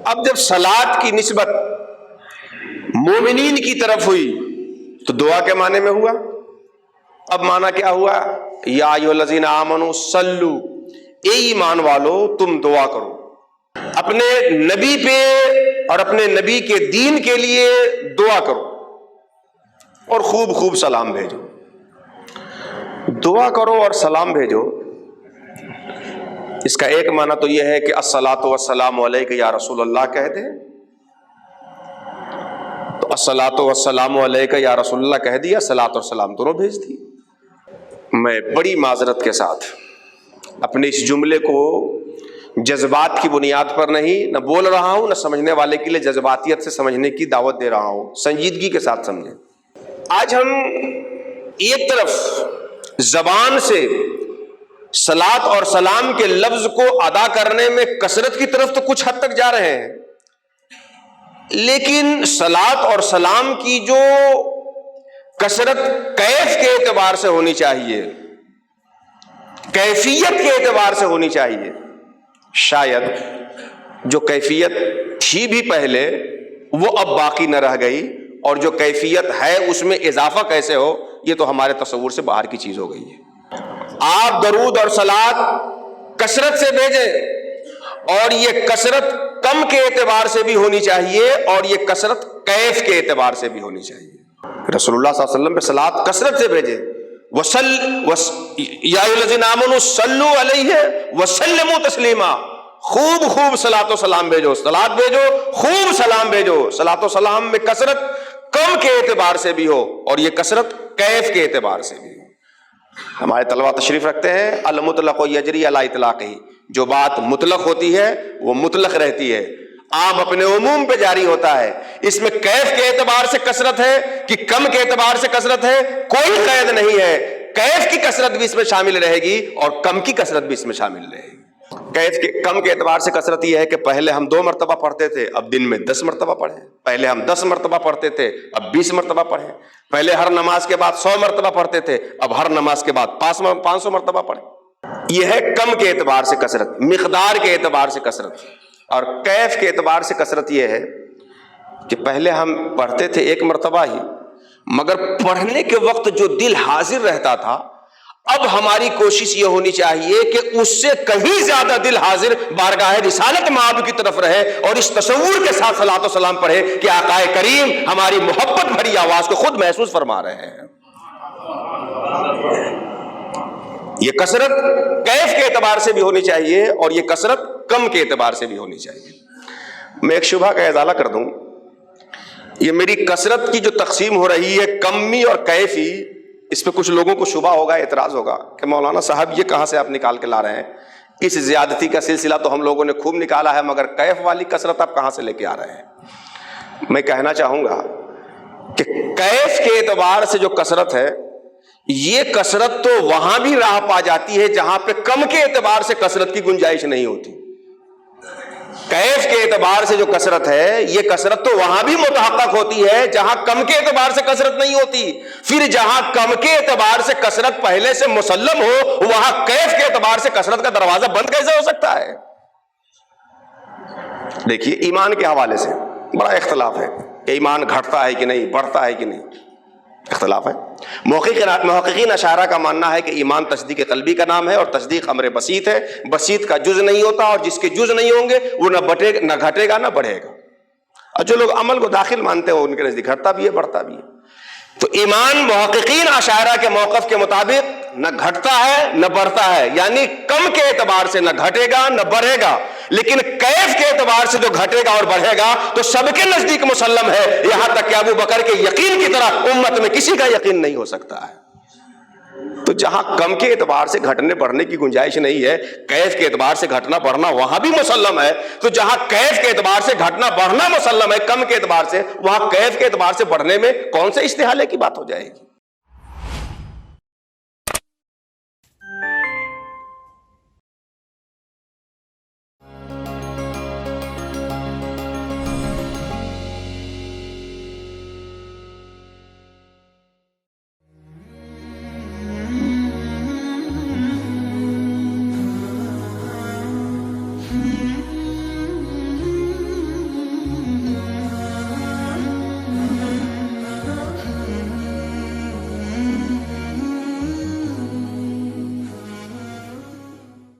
اب جب صلات کی نسبت مومنین کی طرف ہوئی تو دعا کے معنی میں ہوا. اب معنی کیا ہوا؟ یا ایھا الذین آمنوا صلو، اے ایمان والو تم دعا کرو، اپنے نبی پہ اور اپنے نبی کے دین کے لیے دعا کرو اور خوب خوب سلام بھیجو. دعا کرو اور سلام بھیجو، اس کا ایک معنی تو یہ ہے کہ الصلاۃ والسلام علیک یا رسول اللہ کہہ دیں، تو الصلاۃ والسلام علیک یا رسول اللہ کہہ دیا، صلاۃ اور سلام دونوں بھیج دی. میں بڑی معذرت کے ساتھ اپنے اس جملے کو جذبات کی بنیاد پر نہیں نہ بول رہا ہوں، نہ سمجھنے والے کے لیے جذباتیت سے سمجھنے کی دعوت دے رہا ہوں، سنجیدگی کے ساتھ سمجھیں. آج ہم ایک طرف زبان سے صلاۃ اور سلام کے لفظ کو ادا کرنے میں کثرت کی طرف تو کچھ حد تک جا رہے ہیں، لیکن صلاۃ اور سلام کی جو کثرت کیف کے اعتبار سے ہونی چاہیے، کیفیت کے اعتبار سے ہونی چاہیے، شاید جو کیفیت تھی بھی پہلے وہ اب باقی نہ رہ گئی، اور جو کیفیت ہے اس میں اضافہ کیسے ہو یہ تو ہمارے تصور سے باہر کی چیز ہو گئی ہے. آپ درود اور صلات کثرت سے بھیجیں، اور یہ کثرت کم کے اعتبار سے بھی ہونی چاہیے اور یہ کثرت کیف کے اعتبار سے بھی ہونی چاہیے. رسول اللہ صلی اللہ علیہ وسلم پہ صلات کثرت سے بھیجیں. یا ایھا الذین آمنوا صلوا علیہ وسلموا تسلیما، خوب خوب صلاۃ و سلام بھیجو، صلات بھیجو، خوب سلام بھیجو. صلاۃ و سلام میں کثرت کم کے اعتبار سے بھی ہو اور یہ کثرت کیف کے اعتبار سے بھی ہو. ہمارے طلبہ تشریف رکھتے ہیں المطلق یجری علی اطلاقہ، جو بات مطلق ہوتی ہے وہ مطلق رہتی ہے، عام اپنے عموم پہ جاری ہوتا ہے. اس میں کیف کے اعتبار سے کثرت ہے کہ کم کے اعتبار سے کثرت ہے، کوئی قید نہیں ہے. کیف کی کثرت بھی اس میں شامل رہے گی اور کم کی کثرت بھی اس میں شامل رہے گی. کیف کے کم کے اعتبار سے کثرت یہ ہے کہ پہلے ہم 2 مرتبہ پڑھتے تھے، اب دن میں 10 مرتبہ پڑھیں. پہلے ہم 10 مرتبہ پڑھتے تھے، اب 20 مرتبہ پڑھیں. پہلے ہر نماز کے بعد 100 مرتبہ پڑھتے تھے، اب ہر نماز کے بعد 500 مرتبہ پڑھیں. یہ ہے کم کے اعتبار سے کثرت، مقدار کے اعتبار سے کثرت. اور کیف کے اعتبار سے کثرت یہ ہے کہ پہلے ہم پڑھتے تھے 1 مرتبہ ہی، مگر پڑھنے کے وقت جو دل حاضر رہتا تھا، اب ہماری کوشش یہ ہونی چاہیے کہ اس سے کہیں زیادہ دل حاضر بارگاہ رسالت مآب کی طرف رہے اور اس تصور کے ساتھ صلاۃ و سلام پڑھے کہ آقا کریم ہماری محبت بھری آواز کو خود محسوس فرما رہے ہیں. یہ کثرت کیف کے اعتبار سے بھی ہونی چاہیے اور یہ کثرت کم کے اعتبار سے بھی ہونی چاہیے. میں ایک شبہ کا ازالہ کر دوں، یہ میری کثرت کی جو تقسیم ہو رہی ہے کمی اور کیفی، اس پہ کچھ لوگوں کو شبہ ہوگا، اعتراض ہوگا کہ مولانا صاحب یہ کہاں سے آپ نکال کے لا رہے ہیں؟ اس زیادتی کا سلسلہ تو ہم لوگوں نے خوب نکالا ہے، مگر کیف والی کثرت آپ کہاں سے لے کے آ رہے ہیں؟ میں کہنا چاہوں گا کہ کیف کے اعتبار سے جو کثرت ہے، یہ کثرت تو وہاں بھی راہ پا جاتی ہے جہاں پہ کم کے اعتبار سے کثرت کی گنجائش نہیں ہوتی. کیف کے اعتبار سے جو کثرت ہے، یہ کثرت تو وہاں بھی متحقق ہوتی ہے جہاں کم کے اعتبار سے کثرت نہیں ہوتی. پھر جہاں کم کے اعتبار سے کثرت پہلے سے مسلم ہو، وہاں کیف کے اعتبار سے کثرت کا دروازہ بند کیسے ہو سکتا ہے؟ دیکھیے، ایمان کے حوالے سے بڑا اختلاف ہے کہ ایمان گھٹتا ہے کہ نہیں، بڑھتا ہے کہ نہیں، اختلاف ہے. محققین اشاعرہ کا ماننا ہے کہ ایمان تصدیق قلبی کا نام ہے اور تصدیق امر بسیط ہے، بسیط کا جز نہیں ہوتا، اور جس کے جز نہیں ہوں گے وہ نہ گھٹے گا نہ بڑھے گا. اور جو لوگ عمل کو داخل مانتے ہیں ان کے نزدیک گھٹتا بھی ہے بڑھتا بھی ہے. تو ایمان محققین اشاعرہ کے موقف کے مطابق نہ گھٹتا ہے نہ بڑھتا ہے، یعنی کم کے اعتبار سے نہ گھٹے گا نہ بڑھے گا. لیکن کیف کے اعتبار سے جو گھٹے گا اور بڑھے گا تو سب کے نزدیک مسلم ہے، یہاں تک کہ ابو بکر کے یقین کی طرح امت میں کسی کا یقین نہیں ہو سکتا ہے. تو جہاں کم کے اعتبار سے گھٹنے بڑھنے کی گنجائش نہیں ہے، کیف کے اعتبار سے گھٹنا بڑھنا وہاں بھی مسلم ہے. تو جہاں کیف کے اعتبار سے گھٹنا بڑھنا مسلم ہے کم کے اعتبار سے، وہاں کیف کے اعتبار سے بڑھنے میں کون سے استحالے کی بات ہو جائے گی؟